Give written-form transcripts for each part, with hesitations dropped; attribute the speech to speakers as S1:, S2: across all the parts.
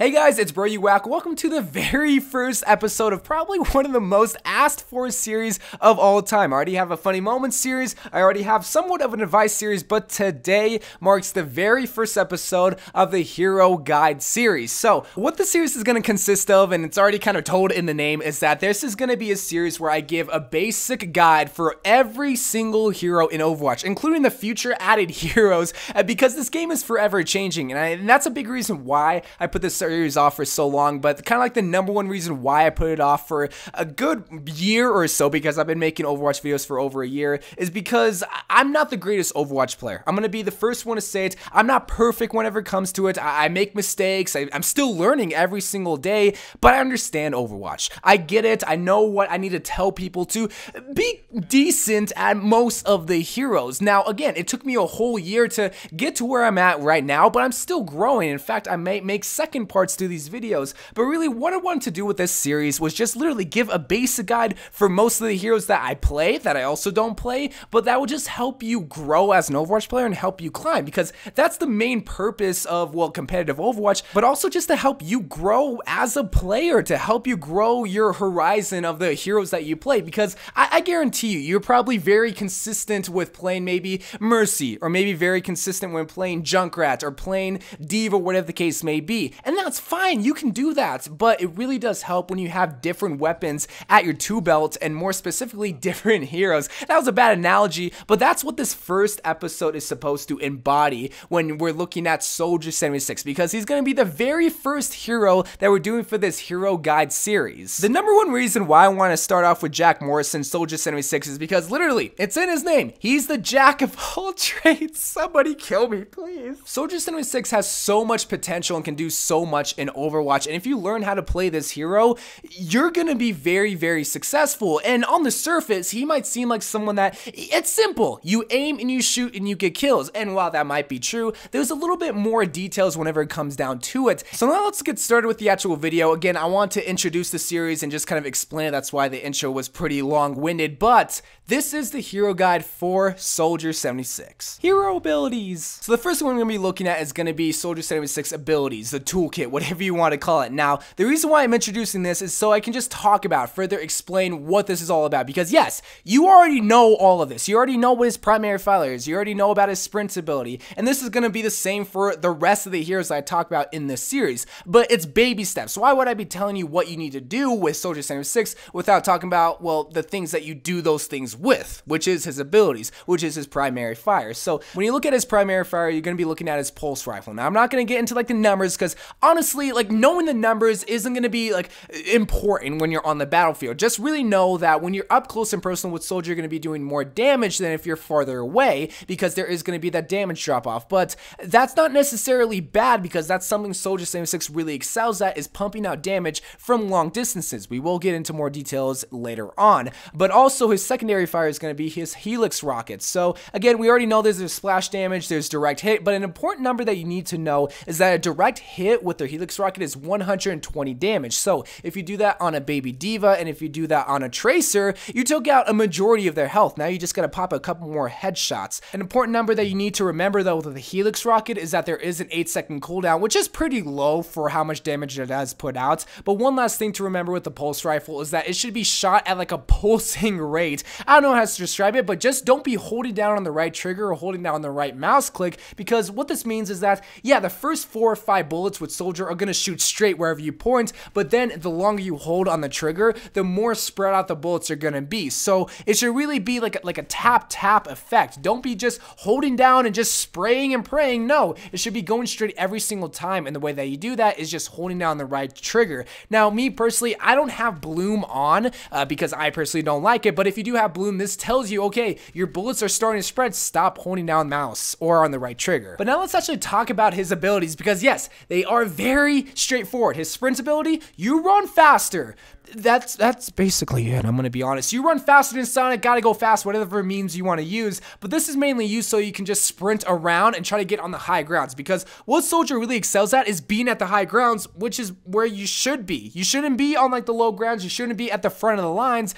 S1: Hey guys, it's YOU WACK. Welcome to the very first episode of probably one of the most asked for series of all time. I already have a funny moments series, I already have somewhat of an advice series, but today marks the very first episode of the Hero Guide series. So what the series is going to consist of, and it's already kind of told in the name, is that this is going to be a series where I give a basic guide for every single hero in Overwatch, including the future added heroes, because this game is forever changing, and that's a big reason why I put this series off for so long. But kind of like the number one reason why I put it off for a good year or so, because I've been making Overwatch videos for over a year, is because I'm not the greatest Overwatch player. I'm gonna be the first one to say it. I'm not perfect whenever it comes to it. I make mistakes. I'm still learning every single day, but I understand Overwatch. I get it. I know what I need to tell people to be decent at most of the heroes. Now, again, it took me a whole year to get to where I'm at right now, but I'm still growing. In fact, I may make second parts to these videos, but really what I wanted to do with this series was just literally give a basic guide for most of the heroes that I play, that I also don't play, but that will just help you grow as an Overwatch player and help you climb, because that's the main purpose of, well, competitive Overwatch, but also just to help you grow as a player, to help you grow your horizon of the heroes that you play, because I guarantee you, you're probably very consistent with playing maybe Mercy, or maybe very consistent when playing Junkrat, or playing Diva, whatever the case may be, and that's fine, you can do that, but it really does help when you have different weapons at your tool belt, and more specifically, different heroes. That was a bad analogy, but that's what this first episode is supposed to embody when we're looking at Soldier 76, because he's going to be the very first hero that we're doing for this Hero Guide series. The number one reason why I want to start off with Jack Morrison, Soldier 76, is because literally, it's in his name. He's the jack of all trades. Somebody kill me, please. Soldier 76 has so much potential and can do so much in Overwatch, and if you learn how to play this hero, you're gonna be very, very successful. And on the surface, he might seem like someone that, it's simple. You aim and you shoot and you get kills, and while that might be true, there's a little bit more details whenever it comes down to it. So now let's get started with the actual video. Again, I want to introduce the series and just kind of explain it. That's why the intro was pretty long-winded, but this is the hero guide for Soldier 76. Hero abilities. So the first one we're going to be looking at is going to be Soldier 76 abilities, the toolkit, whatever you want to call it. Now, the reason why I'm introducing this is so I can just talk about, further explain what this is all about. Because yes, you already know all of this. You already know what his primary fire is. You already know about his sprint ability. And this is going to be the same for the rest of the heroes that I talk about in this series. But it's baby steps. Why would I be telling you what you need to do with Soldier 76 without talking about, well, the things that you do those things with, which is his abilities, which is his primary fire. So when you look at his primary fire, you're going to be looking at his pulse rifle. Now, I'm not going to get into like the numbers, because honestly, like, knowing the numbers isn't going to be like important when you're on the battlefield. Just really know that when you're up close and personal with Soldier, you're going to be doing more damage than if you're farther away, because there is going to be that damage drop off. But that's not necessarily bad, because that's something Soldier 76 really excels at, is pumping out damage from long distances. We will get into more details later on, but also his secondary fire is going to be his Helix rockets. So again, we already know there's splash damage, there's direct hit, but an important number that you need to know is that a direct hit with their Helix rocket is 120 damage. So if you do that on a baby Diva, and if you do that on a Tracer, you took out a majority of their health. Now you just got to pop a couple more headshots. An important number that you need to remember though with the Helix rocket is that there is an 8-second cooldown, which is pretty low for how much damage it has put out. But one last thing to remember with the pulse rifle is that it should be shot at like a pulsing rate. I don't know how to describe it, but just don't be holding down on the right trigger or holding down on the right mouse click, because what this means is that, yeah, the first 4 or 5 bullets with Soldier are going to shoot straight wherever you point, but then the longer you hold on the trigger, the more spread out the bullets are going to be. So it should really be like a tap effect. Don't be just holding down and just spraying and praying. No, it should be going straight every single time, and the way that you do that is just holding down the right trigger. Now, me personally, I don't have Bloom on because I personally don't like it, but if you do have Bloom, this tells you, okay, your bullets are starting to spread, stop holding down mouse or on the right trigger. But now let's actually talk about his abilities, because yes, they are very straightforward. His sprint ability, you run faster. That's basically it. I'm gonna be honest. You run faster than Sonic, gotta go fast, whatever means you want to use. But this is mainly used so you can just sprint around and try to get on the high grounds. Because what Soldier really excels at is being at the high grounds, which is where you should be. You shouldn't be on like the low grounds. You shouldn't be at the front of the lines.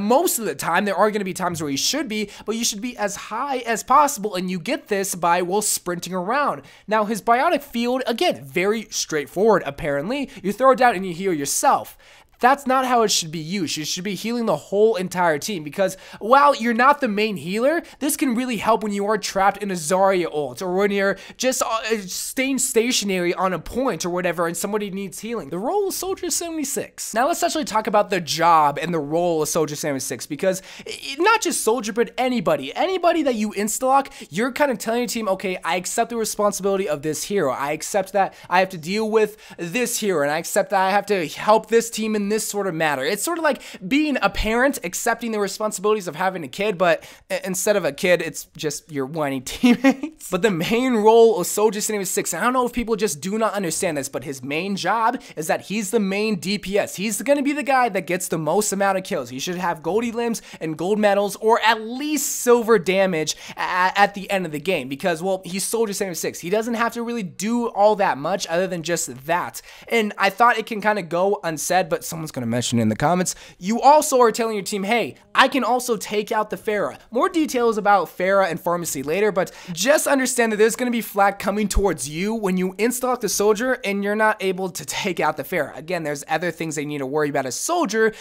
S1: Most of the time, time. There are going to be times where you should be, but you should be as high as possible, and you get this by, well, sprinting around. Now, his biotic field, again, very straightforward, apparently. You throw it down and you heal yourself. That's not how it should be used. You should be healing the whole entire team, because while you're not the main healer, this can really help when you are trapped in a Zarya ult, or when you're just staying stationary on a point or whatever and somebody needs healing. The role of Soldier 76. Now let's actually talk about the job and the role of Soldier 76, because not just Soldier, but anybody that you insta-lock, you're kind of telling your team, okay, I accept the responsibility of this hero. I accept that I have to deal with this hero, and I accept that I have to help this team in this sort of matter. It's sort of like being a parent, accepting the responsibilities of having a kid, but instead of a kid, it's just your whiny teammates. But the main role of Soldier 76, I don't know if people just do not understand this, but his main job is that he's the main DPS. He's going to be the guy that gets the most amount of kills. He should have goldy limbs and gold medals, or at least silver damage at the end of the game, because, well, he's Soldier 76. He doesn't have to really do all that much other than just that. And I thought it can kind of go unsaid, but someone's going to mention it in the comments. You also are telling your team, hey, I can also take out the Pharah. More details about Pharah and Pharmacy later, but just understand that there's going to be flag coming towards you when you insta-lock the Soldier and you're not able to take out the Pharah. Again, there's other things they need to worry about as Soldier,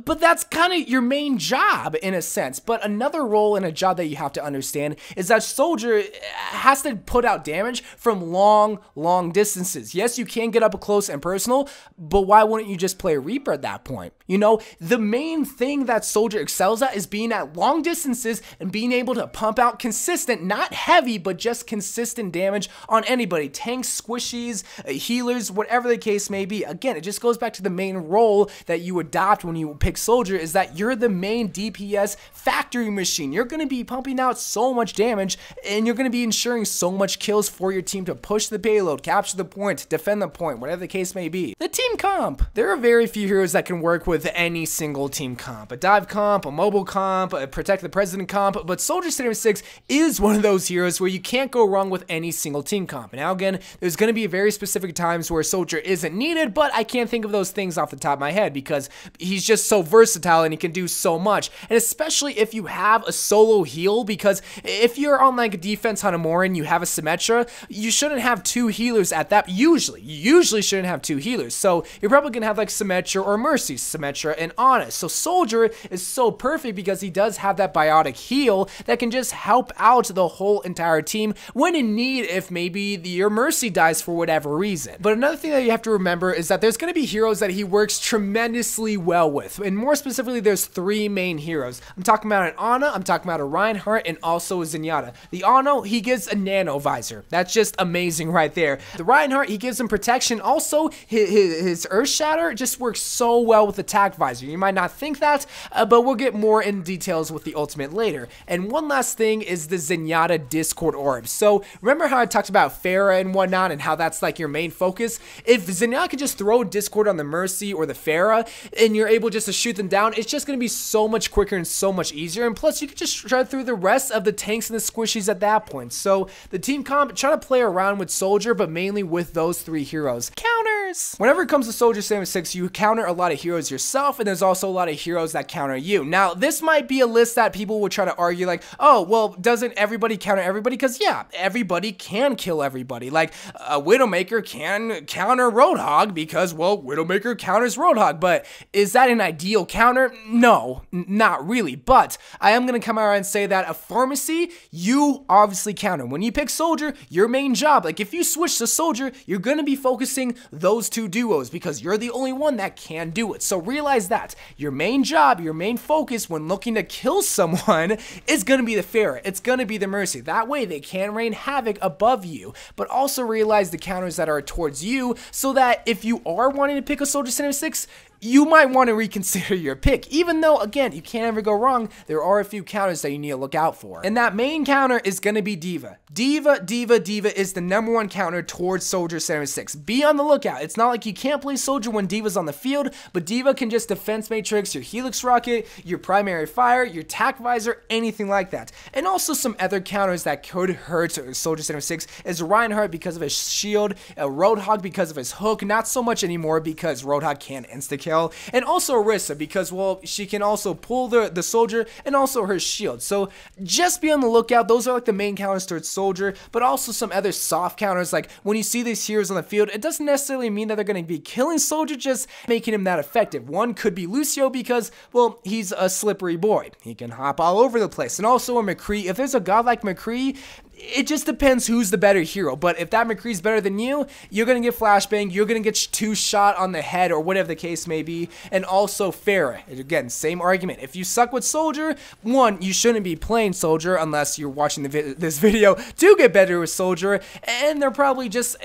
S1: but that's kind of your main job in a sense. But another role and a job that you have to understand is that Soldier has to put out damage from long distances. Yes, you can get up close and personal, but why wouldn't you just play Reaper at that point? You know, the main thing that Soldier excels at is being at long distances and being able to pump out consistent, not heavy, but just consistent damage on anybody. Tanks, squishies, healers, whatever the case may be. Again, it just goes back to the main role that you adopt when you pick Soldier, is that you're the main DPS factory machine. You're going to be pumping out so much damage, and you're going to be ensuring so much kills for your team to push the payload, capture the point, defend the point, whatever the case may be. The team comp. There are very few heroes that can work with any single team comp. A dive comp, a mobile comp, a protect the president comp, but Soldier 76 is one of those heroes where you can't go wrong with any single team comp. Now again, there's going to be very specific times where Soldier isn't needed, but I can't think of those things off the top of my head because he's just so versatile and he can do so much. And especially if you have a solo heal, because if you're on like a defense Hanamura and you have a Symmetra, you shouldn't have two healers at that. You usually shouldn't have two healers. So you're probably going to have like Symmetra or Mercy, Symmetra and Honest. So Soldier is so perfect because he does have that biotic heal that can just help out the whole entire team when in need, if maybe your Mercy dies for whatever reason. But another thing that you have to remember is that there's going to be heroes that he works tremendously well with, and more specifically there's three main heroes. I'm talking about an Ana, I'm talking about a Reinhardt, and also a Zenyatta. The Ana, he gives a nano visor. That's just amazing right there. The Reinhardt, he gives him protection. Also, his Earth Shatter just works so well with attack visor. You might not think that, but we'll get more in details with the ultimate later. And one last thing is the Zenyatta Discord Orb. So remember how I talked about Pharah and whatnot and how that's like your main focus? If Zenyatta could just throw Discord on the Mercy or the Pharah and you're able just to shoot them down, it's just going to be so much quicker and so much easier. And plus, you could just shred through the rest of the tanks and the squishies at that point. So the team comp, try to play around with Soldier, but mainly with those three heroes. Counters! Whenever it comes to Soldier 76, you counter a lot of heroes yourself, and there's also a lot of heroes that counter you. Now, this might be a list that people would try to argue like, oh, well, doesn't everybody counter everybody? Because yeah, everybody can kill everybody. Like, a Widowmaker can counter Roadhog because, well, Widowmaker counters Roadhog, but is that an ideal counter? No, not really, but I am going to come out and say that a Pharmacy, you obviously counter. When you pick Soldier, your main job, like if you switch to Soldier, you're going to be focusing those two duos because you're the only one that can do it. So realize that your main job, your main focus when looking to kill someone is going to be the Pharah. It's going to be the Mercy. That way they can rain havoc above you, but also realize the counters that are towards you so that if you are wanting to pick a Soldier 76, you might want to reconsider your pick, even though, again, you can't ever go wrong. There are a few counters that you need to look out for. And that main counter is going to be D.Va. D.Va is the #1 counter towards Soldier 76. Be on the lookout. It's not like you can't play Soldier when D.Va's on the field, but D.Va can just defense matrix your Helix Rocket, your primary fire, your tac visor, anything like that. And also some other counters that could hurt Soldier 76 is Reinhardt because of his shield, Roadhog because of his hook, not so much anymore because Roadhog can't insta-kill Kale, and also Orisa because, well, she can also pull the soldier and also her shield. So just be on the lookout. Those are like the main counters towards soldier, but also some other soft counters. Like when you see these heroes on the field, it doesn't necessarily mean that they're going to be killing soldier, just making him that effective. One could be Lucio because, well, he's a slippery boy. He can hop all over the place. And also a McCree. If there's a god like McCree, it just depends who's the better hero. But if that McCree's better than you, you're going to get flashbang, you're going to get 2 shot on the head or whatever the case may be. And also Pharah. Again, same argument. If you suck with soldier, one, you shouldn't be playing soldier unless you're watching this video to get better with soldier. And they're probably just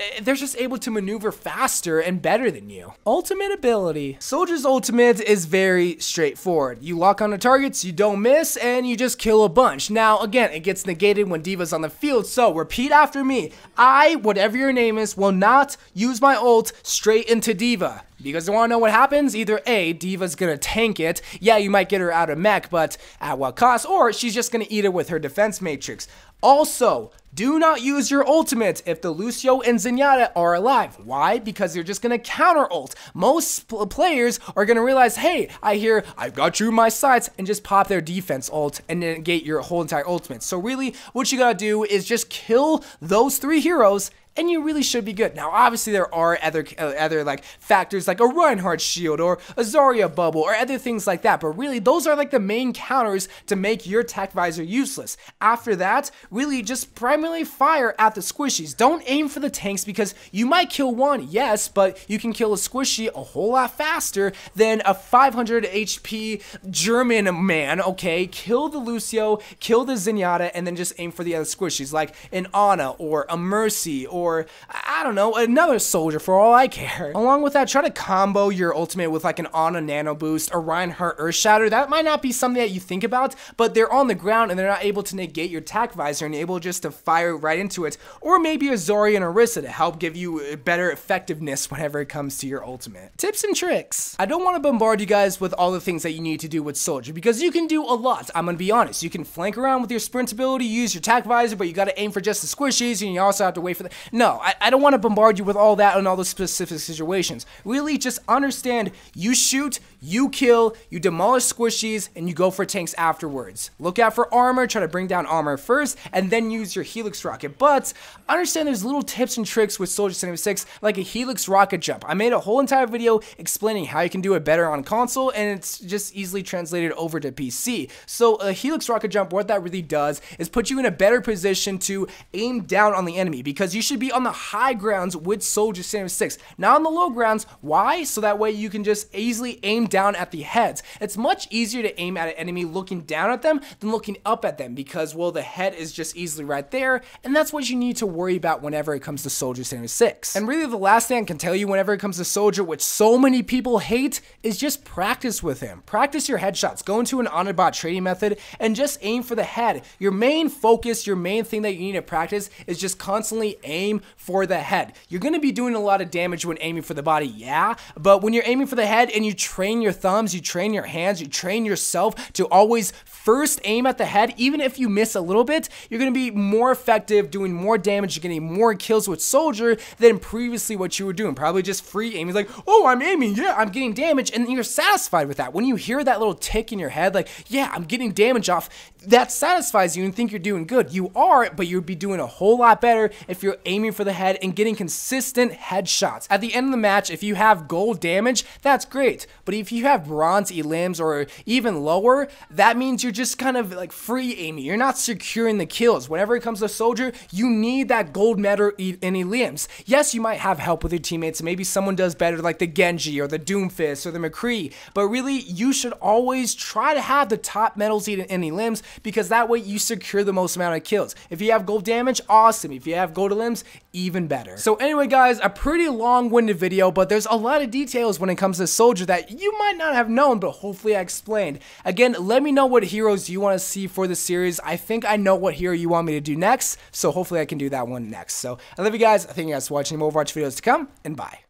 S1: able to maneuver faster and better than you. Ultimate ability. Soldier's ultimate is very straightforward. You lock on the targets, you don't miss, and you just kill a bunch. Now, again, it gets negated when D.Va's on the field. So repeat after me. I, whatever your name is, will not use my ult straight into D.Va. Because you want to know what happens? Either A, D.Va's gonna tank it. Yeah, you might get her out of mech, but at what cost? Or she's just gonna eat it with her defense matrix. Also, do not use your ultimate if the Lucio and Zenyatta are alive. Why? Because they're just going to counter ult. Most players are going to realize, hey, I've got you in my sights, and just pop their defense ult and negate your whole entire ultimate. So really, what you got to do is just kill those 3 heroes, and you really should be good. Now, obviously, there are other like factors like a Reinhardt shield or a Zarya bubble or other things like that. But really, those are like the main counters to make your tech visor useless. After that, really just primarily fire at the squishies. Don't aim for the tanks because you might kill one, yes, but you can kill a squishy a whole lot faster than a 500 HP German man, okay? Kill the Lucio, kill the Zenyatta, and then just aim for the other squishies like an Ana or a Mercy or I don't know, another soldier for all I care. Along with that, try to combo your ultimate with like an Ana Nano Boost or Reinhardt Earth Shatter. That might not be something that you think about, but they're on the ground and they're not able to negate your tac visor and you're able just to fire right into it. Or maybe a Zarya and Orisa to help give you better effectiveness whenever it comes to your ultimate. Tips and tricks. I don't want to bombard you guys with all the things that you need to do with soldier because you can do a lot. I'm gonna be honest. You can flank around with your sprint ability, use your tac visor, but you gotta aim for just the squishies and you also have to wait for the... No, I don't want to bombard you with all that and all the specific situations. Really, just understand you shoot, you kill, you demolish squishies, and you go for tanks afterwards. Look out for armor, try to bring down armor first, and then use your Helix Rocket. But understand there's little tips and tricks with Soldier 76, like a Helix Rocket jump. I made a whole entire video explaining how you can do it better on console, and it's just easily translated over to PC. So a Helix Rocket jump, what that really does is put you in a better position to aim down on the enemy, because you should be on the high grounds with Soldier 76, not on the low grounds. Why? So that way you can just easily aim down at the heads. It's much easier to aim at an enemy looking down at them than looking up at them because, well, the head is just easily right there, and that's what you need to worry about whenever it comes to Soldier 76. And really the last thing I can tell you whenever it comes to Soldier, which so many people hate, is just practice with him. Practice your headshots. Go into an on-bot trading method and just aim for the head. Your main focus, your main thing that you need to practice is just constantly aim for the head. You're going to be doing a lot of damage when aiming for the body, yeah, but when you're aiming for the head and you train your thumbs, you train your hands, you train yourself to always first aim at the head, even if you miss a little bit, you're going to be more effective, doing more damage, you're getting more kills with Soldier than previously what you were doing. Probably just free aiming, like, oh, I'm aiming, yeah, I'm getting damage, and you're satisfied with that. When you hear that little tick in your head, like, yeah, I'm getting damage off, that satisfies you and think you're doing good. You are, but you'd be doing a whole lot better if you're aiming for the head and getting consistent headshots. At the end of the match, if you have gold damage, that's great, but if you have bronze elims or even lower, that means you're just kind of like free aiming. You're not securing the kills. Whenever it comes to Soldier, you need that gold medal in elims. Yes, you might have help with your teammates, maybe someone does better like the Genji or the Doomfist or the McCree, but really you should always try to have the top medals in elims, because that way you secure the most amount of kills. If you have gold damage, awesome. If you have gold elims, even better. So anyway guys, a pretty long-winded video, but there's a lot of details when it comes to Soldier that you might not have known, but hopefully I explained. Again, let me know what heroes you want to see for the series. I think I know what hero you want me to do next, so hopefully I can do that one next. So I love you guys. I thank you guys for watching more Overwatch videos to come, and bye.